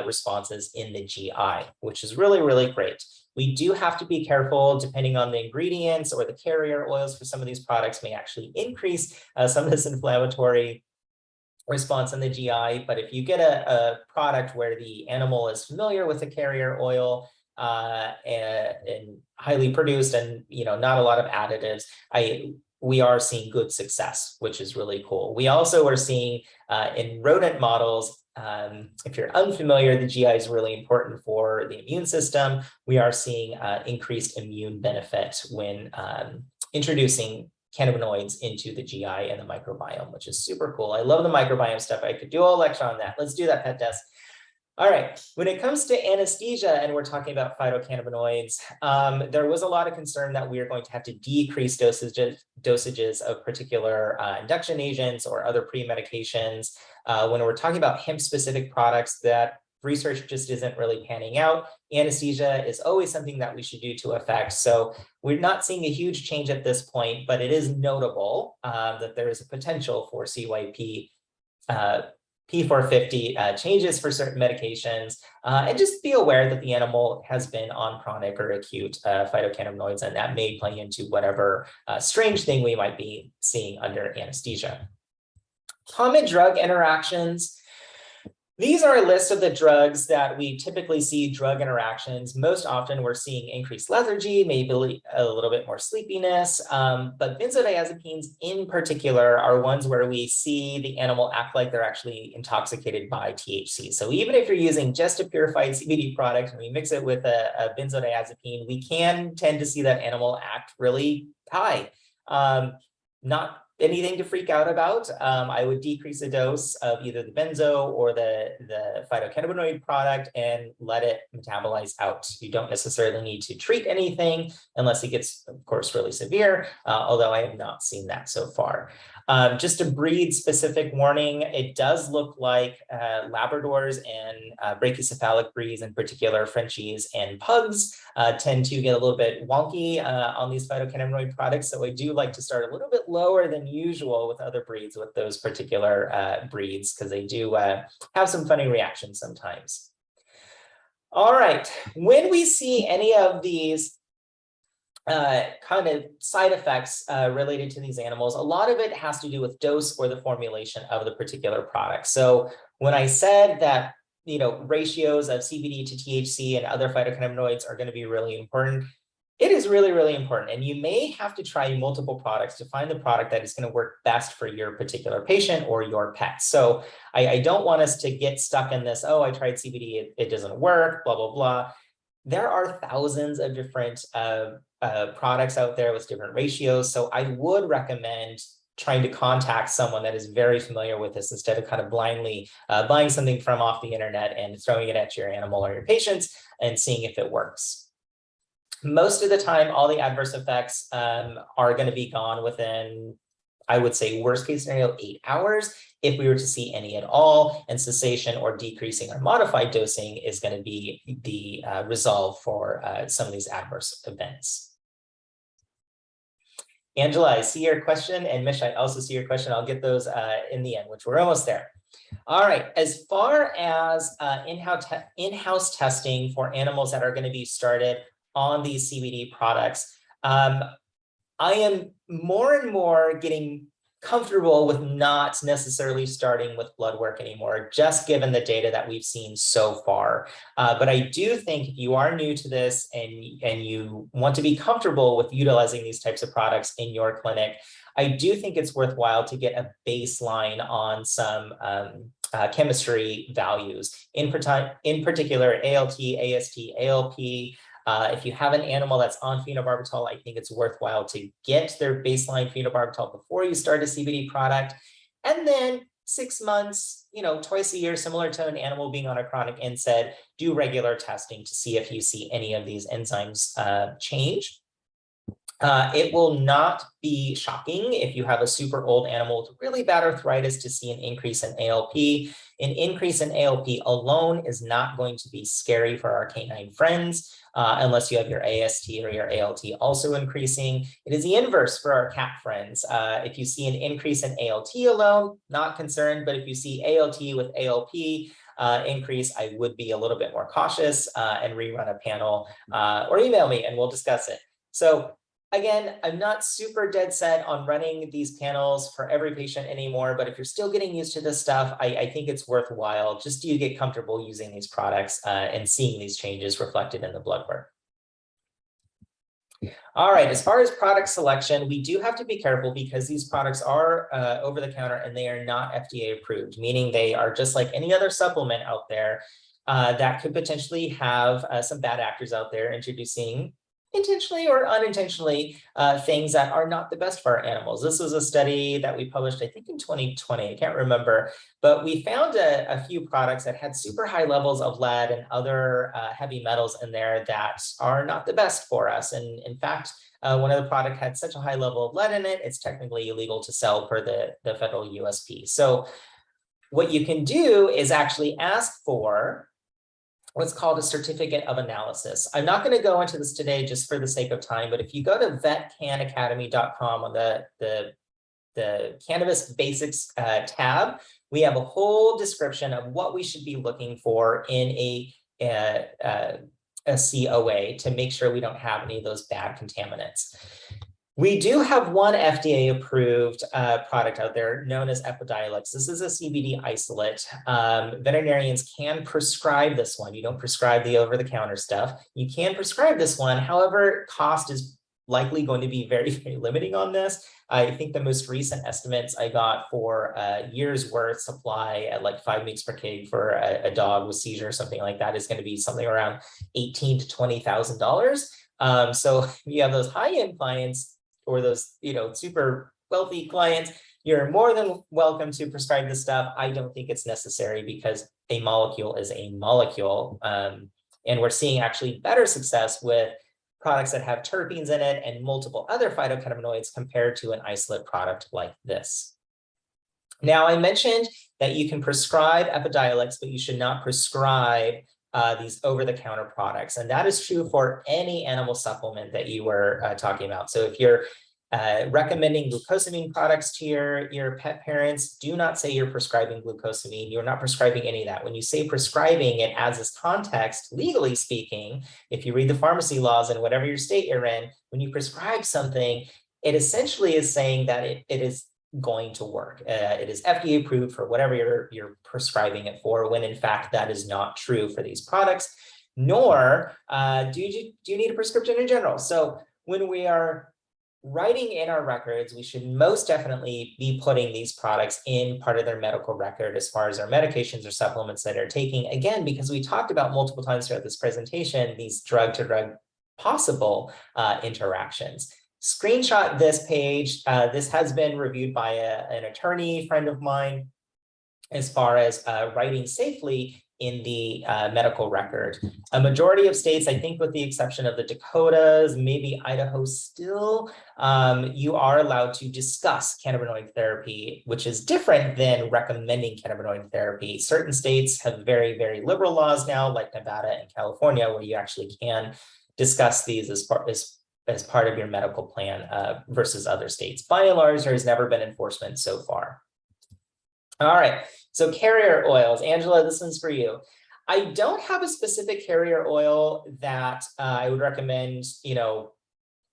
responses in the GI, which is really, really great. We do have to be careful depending on the ingredients or the carrier oils for some of these products may actually increase some of this inflammatory response in the GI, but if you get a product where the animal is familiar with the carrier oil and highly produced and not a lot of additives, we are seeing good success, which is really cool. We also are seeing in rodent models, if you're unfamiliar, the GI is really important for the immune system. We are seeing increased immune benefit when introducing cannabinoids into the GI and the microbiome, which is super cool. I love the microbiome stuff. I could do a whole lecture on that. Let's do that, PetDesk. All right, when it comes to anesthesia and we're talking about phytocannabinoids, there was a lot of concern that we are going to have to decrease dosages of particular induction agents or other pre-medications. When we're talking about hemp-specific products, that research just isn't really panning out. Anesthesia is always something that we should do to effect. So we're not seeing a huge change at this point, but it is notable that there is a potential for CYP P450 changes for certain medications, and just be aware that the animal has been on chronic or acute phytocannabinoids, and that may play into whatever strange thing we might be seeing under anesthesia. Common drug interactions. These are a list of the drugs that we typically see drug interactions. Most often we're seeing increased lethargy, maybe a little bit more sleepiness, but benzodiazepines in particular are ones where we see the animal act like they're actually intoxicated by THC. So even if you're using just a purified CBD product and we mix it with a benzodiazepine, we can tend to see that animal act really high. Not anything to freak out about. I would decrease the dose of either the benzo or the phytocannabinoid product and let it metabolize out. You don't necessarily need to treat anything unless it gets, of course, really severe, although I have not seen that so far. Just a breed-specific warning, it does look like Labradors and brachycephalic breeds, in particular Frenchies and Pugs, tend to get a little bit wonky on these phytocannabinoid products. So I do like to start a little bit lower than usual with other breeds with those particular breeds, because they do have some funny reactions sometimes. All right, when we see any of these kind of side effects related to these animals, a lot of it has to do with dose or the formulation of the particular product. So when I said that, ratios of CBD to THC and other phytocannabinoids are going to be really important, it is really, really important. And you may have to try multiple products to find the product that is going to work best for your particular patient or your pet. So I don't want us to get stuck in this, oh, I tried CBD, it doesn't work, blah, blah, blah. There are thousands of different products out there with different ratios. So I would recommend trying to contact someone that is very familiar with this instead of kind of blindly buying something from off the internet and throwing it at your animal or your patients and seeing if it works. Most of the time, all the adverse effects are going to be gone within, I would say, worst case scenario, 8 hours. If we were to see any at all, and cessation or decreasing or modified dosing is going to be the resolve for some of these adverse events. Angela, I see your question, and Mish, I also see your question. I'll get those in the end, which we're almost there. All right, as far as in-house testing for animals that are going to be started on these CBD products, I am more and more getting comfortable with not necessarily starting with blood work anymore, just given the data that we've seen so far. But I do think if you are new to this and you want to be comfortable with utilizing these types of products in your clinic, I do think it's worthwhile to get a baseline on some chemistry values. In particular, ALT, AST, ALP. If you have an animal that's on phenobarbital, I think it's worthwhile to get their baseline phenobarbital before you start a CBD product. And then 6 months, twice a year, similar to an animal being on a chronic NSAID, do regular testing to see if you see any of these enzymes change. It will not be shocking if you have a super old animal with really bad arthritis to see an increase in ALP. An increase in ALP alone is not going to be scary for our canine friends, unless you have your AST or your ALT also increasing. It is the inverse for our cat friends. If you see an increase in ALT alone, not concerned, but if you see ALT with ALP increase, I would be a little bit more cautious and rerun a panel or email me and we'll discuss it. So again, I'm not super dead set on running these panels for every patient anymore, but if you're still getting used to this stuff, I think it's worthwhile just to get comfortable using these products and seeing these changes reflected in the blood work. All right, as far as product selection, we do have to be careful because these products are over the counter and they are not FDA approved, meaning they are just like any other supplement out there that could potentially have some bad actors out there introducing intentionally or unintentionally things that are not the best for our animals. This was a study that we published, I think in 2020, I can't remember, but we found a few products that had super high levels of lead and other heavy metals in there that are not the best for us. And in fact, one of the products had such a high level of lead in it, it's technically illegal to sell per the federal USP. So what you can do is actually ask for what's called a certificate of analysis. I'm not going to go into this today just for the sake of time, but if you go to vetcanacademy.com on the cannabis basics tab, we have a whole description of what we should be looking for in a COA to make sure we don't have any of those bad contaminants. We do have one FDA approved product out there known as Epidiolex. This is a CBD isolate. Veterinarians can prescribe this one. You don't prescribe the over-the-counter stuff. You can prescribe this one. However, cost is likely going to be very, very limiting on this. I think the most recent estimates I got for a year's worth supply at like 5 mg per kg for a dog with seizure or something like that is going to be something around $18,000 to $20,000. So you have those high-end clients or those, super wealthy clients, you're more than welcome to prescribe this stuff. I don't think it's necessary because a molecule is a molecule. And we're seeing actually better success with products that have terpenes in it and multiple other phytocannabinoids compared to an isolate product like this. Now, I mentioned that you can prescribe Epidiolex, but you should not prescribe these over-the-counter products. And that is true for any animal supplement that you were talking about. So if you're recommending glucosamine products to your pet parents, do not say you're prescribing glucosamine. You're not prescribing any of that. When you say prescribing, it adds this context, legally speaking. If you read the pharmacy laws in whatever your state you're in, when you prescribe something, it essentially is saying that it is going to work. It is FDA approved for whatever you're prescribing it for, when in fact that is not true for these products, nor do you need a prescription in general. So when we are writing in our records, we should most definitely be putting these products in part of their medical record as far as our medications or supplements that are taking, again, because we talked about multiple times throughout this presentation, these drug-to-drug possible interactions. Screenshot this page. This has been reviewed by an attorney friend of mine as far as writing safely in the medical record. A majority of states, I think with the exception of the Dakotas, maybe Idaho still, you are allowed to discuss cannabinoid therapy, which is different than recommending cannabinoid therapy. Certain states have very, very liberal laws now, like Nevada and California, where you actually can discuss these as part of your medical plan versus other states. By and large, there has never been enforcement so far. All right, so carrier oils. Angela, this one's for you. I don't have a specific carrier oil that I would recommend,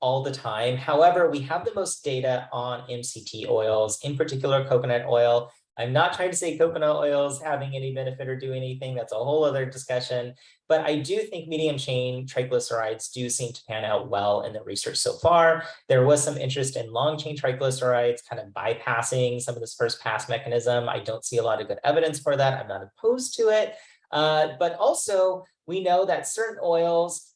all the time. However, we have the most data on MCT oils, in particular coconut oil. I'm not trying to say coconut oil is having any benefit or doing anything. That's a whole other discussion. But I do think medium chain triglycerides do seem to pan out well in the research so far. There was some interest in long chain triglycerides, kind of bypassing some of this first pass mechanism. I don't see a lot of good evidence for that. I'm not opposed to it. But also, we know that certain oils,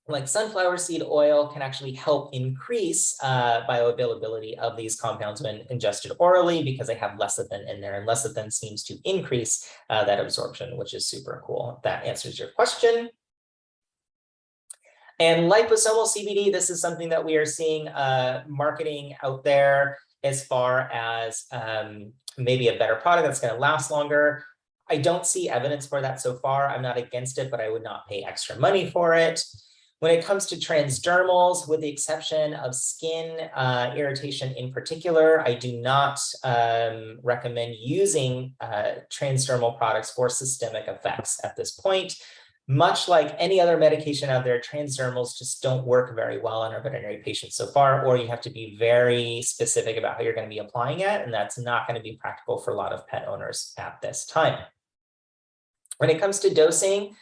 like sunflower seed oil, can actually help increase bioavailability of these compounds when ingested orally, because they have lecithin in there, and lecithin seems to increase that absorption, which is super cool. That answers your question. And liposomal CBD, this is something that we are seeing marketing out there as far as maybe a better product that's going to last longer. I don't see evidence for that so far. I'm not against it, but I would not pay extra money for it. When it comes to transdermals, with the exception of skin irritation in particular, I do not recommend using transdermal products for systemic effects at this point. Much like any other medication out there, transdermals just don't work very well on our veterinary patients so far, or you have to be very specific about how you're going to be applying it, and that's not going to be practical for a lot of pet owners at this time. When it comes to dosing,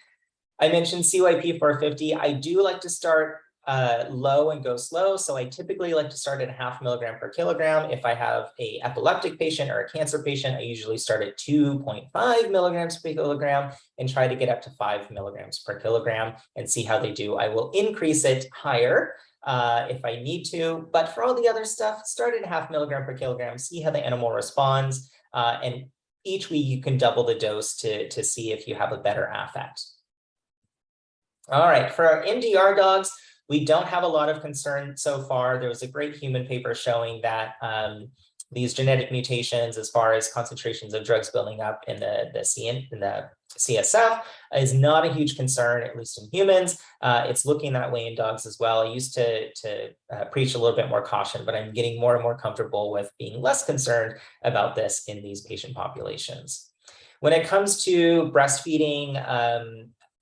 I mentioned CYP 450. I do like to start low and go slow. So I typically like to start at 0.5 milligram per kilogram. If I have an epileptic patient or a cancer patient, I usually start at 2.5 milligrams per kilogram and try to get up to 5 milligrams per kilogram and see how they do. I will increase it higher if I need to, but for all the other stuff, start at 0.5 milligram per kilogram, see how the animal responds, and each week you can double the dose to see if you have a better affect. All right, for our MDR dogs, we don't have a lot of concern so far. There was a great human paper showing that these genetic mutations, as far as concentrations of drugs building up in the CSF, is not a huge concern, at least in humans. It's looking that way in dogs as well. I used to preach a little bit more caution, but I'm getting more and more comfortable with being less concerned about this in these patient populations. When it comes to breastfeeding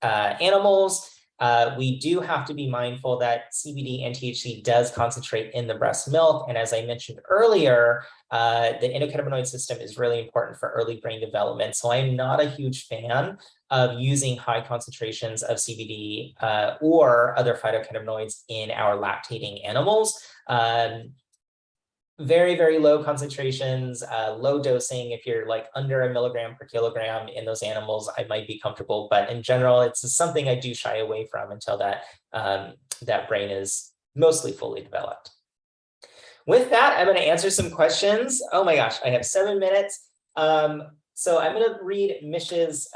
animals, we do have to be mindful that CBD and THC does concentrate in the breast milk. And as I mentioned earlier, the endocannabinoid system is really important for early brain development. So I'm not a huge fan of using high concentrations of CBD or other phytocannabinoids in our lactating animals. Very, very low concentrations, low dosing. If you're like under 1 milligram per kilogram in those animals, I might be comfortable. But in general, it's something I do shy away from until that, that brain is mostly fully developed. With that, I'm going to answer some questions. Oh my gosh, I have 7 minutes. So I'm going to read Mish's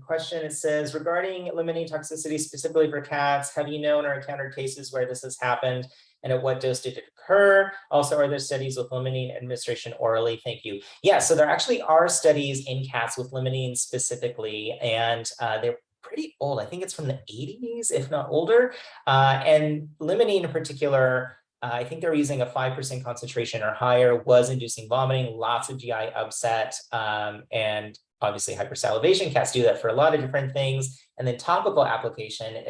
question. It says, regarding limiting toxicity specifically for cats, have you known or encountered cases where this has happened? And at what dose did it occur? Also, are there studies with limonene administration orally? Thank you. Yeah, so there actually are studies in cats with limonene specifically, and they're pretty old. I think it's from the 80s, if not older. And limonene in particular, I think they're using a 5% concentration or higher, was inducing vomiting, lots of GI upset, and obviously hypersalivation. Cats do that for a lot of different things. And then topical application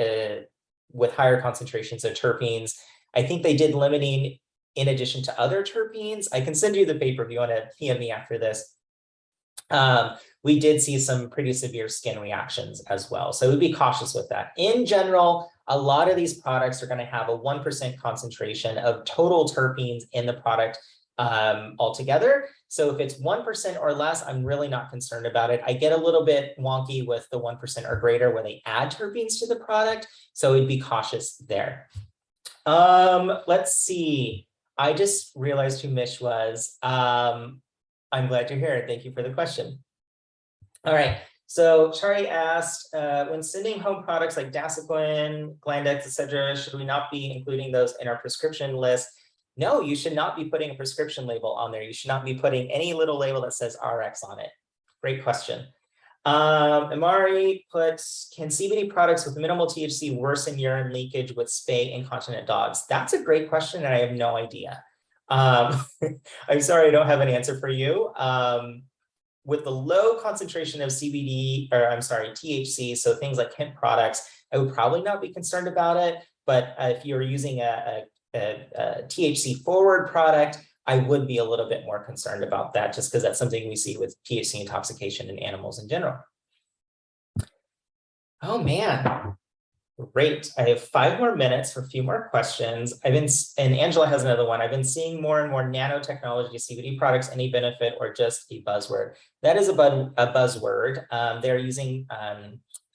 with higher concentrations of terpenes. I think they did limonene in addition to other terpenes. I can send you the paper if you want to PM me after this. We did see some pretty severe skin reactions as well. So we'd be cautious with that. In general, a lot of these products are going to have a 1% concentration of total terpenes in the product altogether. So if it's 1% or less, I'm really not concerned about it. I get a little bit wonky with the 1% or greater where they add terpenes to the product. So we'd be cautious there. Let's see. I just realized who Mish was. I'm glad you're here. Thank you for the question. All right. So Shari asked, when sending home products like Dasaquin, Glandex, etc., should we not be including those in our prescription list? No, you should not be putting a prescription label on there. You should not be putting any little label that says RX on it. Great question. Amari puts, can CBD products with minimal THC worsen urine leakage with spay incontinent dogs? That's a great question, and I have no idea. I'm sorry, I don't have an answer for you. With the low concentration of CBD, or I'm sorry, THC, so things like hemp products, I would probably not be concerned about it. But if you're using a THC forward product, I would be a little bit more concerned about that, just because that's something we see with THC intoxication in animals in general. Oh man, great. I have 5 more minutes for a few more questions. And Angela has another one. I've been seeing more and more nanotechnology CBD products, any benefit or just a buzzword? That is a buzzword. They're using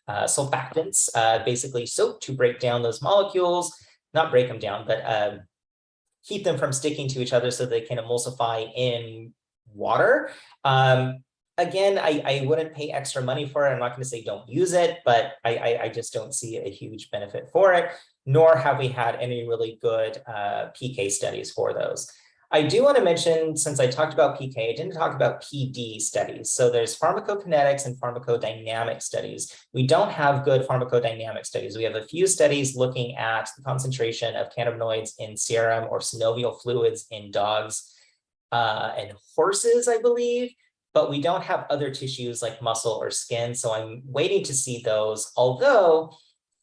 sulfactants, basically soap, to break down those molecules, not break them down, but keep them from sticking to each other so they can emulsify in water. Again, I wouldn't pay extra money for it. I'm not going to say don't use it, but I just don't see a huge benefit for it, nor have we had any really good PK studies for those. I do want to mention, since I talked about PK, I didn't talk about PD studies. So there's pharmacokinetics and pharmacodynamic studies. We don't have good pharmacodynamic studies. We have a few studies looking at the concentration of cannabinoids in serum or synovial fluids in dogs and horses, I believe, but we don't have other tissues like muscle or skin. So I'm waiting to see those. Although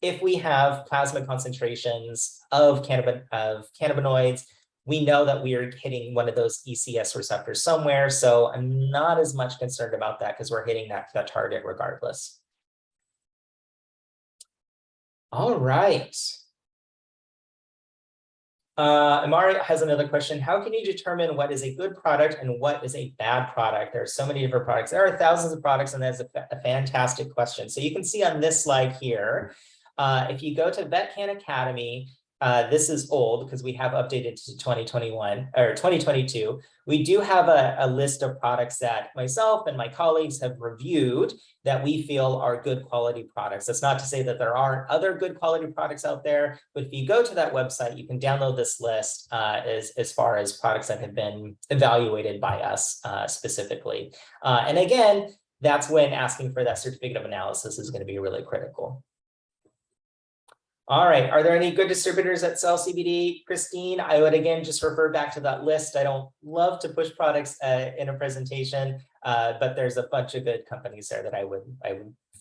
if we have plasma concentrations of cannabinoids, we know that we are hitting one of those ECS receptors somewhere. So I'm not as much concerned about that because we're hitting that target regardless. All right. Amari has another question. How can you determine what is a good product and what is a bad product? There are so many different products. There are thousands of products, and that's a fantastic question. So you can see on this slide here, if you go to VetCan Academy, this is old because we have updated to 2021 or 2022. We do have a list of products that myself and my colleagues have reviewed that we feel are good quality products. That's not to say that there aren't other good quality products out there, but if you go to that website, you can download this list as far as products that have been evaluated by us specifically. And again, that's when asking for that certificate of analysis is going to be really critical. All right, are there any good distributors that sell CBD? Christine, I would again just refer back to that list. I don't love to push products in a presentation, but there's a bunch of good companies there that I would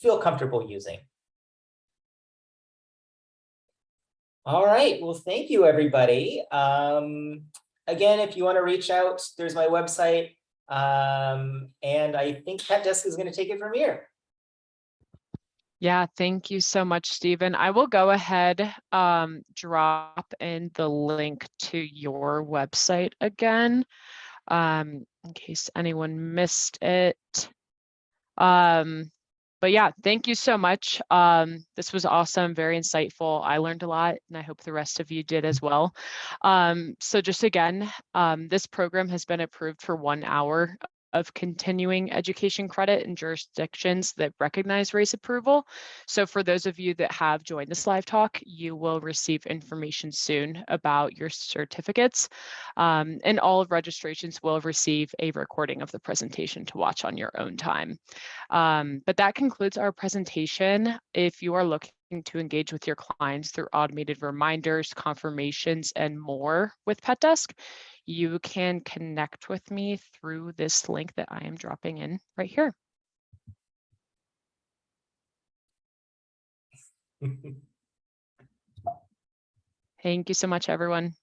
feel comfortable using. All right, well, thank you, everybody. Again, if you want to reach out, there's my website. And I think PetDesk is going to take it from here. Yeah, thank you so much, Stephen. I will go ahead, drop in the link to your website again, in case anyone missed it. But yeah, thank you so much. This was awesome, very insightful. I learned a lot, and I hope the rest of you did as well. So just again, this program has been approved for 1 hour of continuing education credit in jurisdictions that recognize RACE approval. So for those of you that have joined this live talk, you will receive information soon about your certificates. And all registrations will receive a recording of the presentation to watch on your own time. But that concludes our presentation. If you are looking to engage with your clients through automated reminders, confirmations, and more with PetDesk, you can connect with me through this link that I am dropping in right here. Thank you so much, everyone.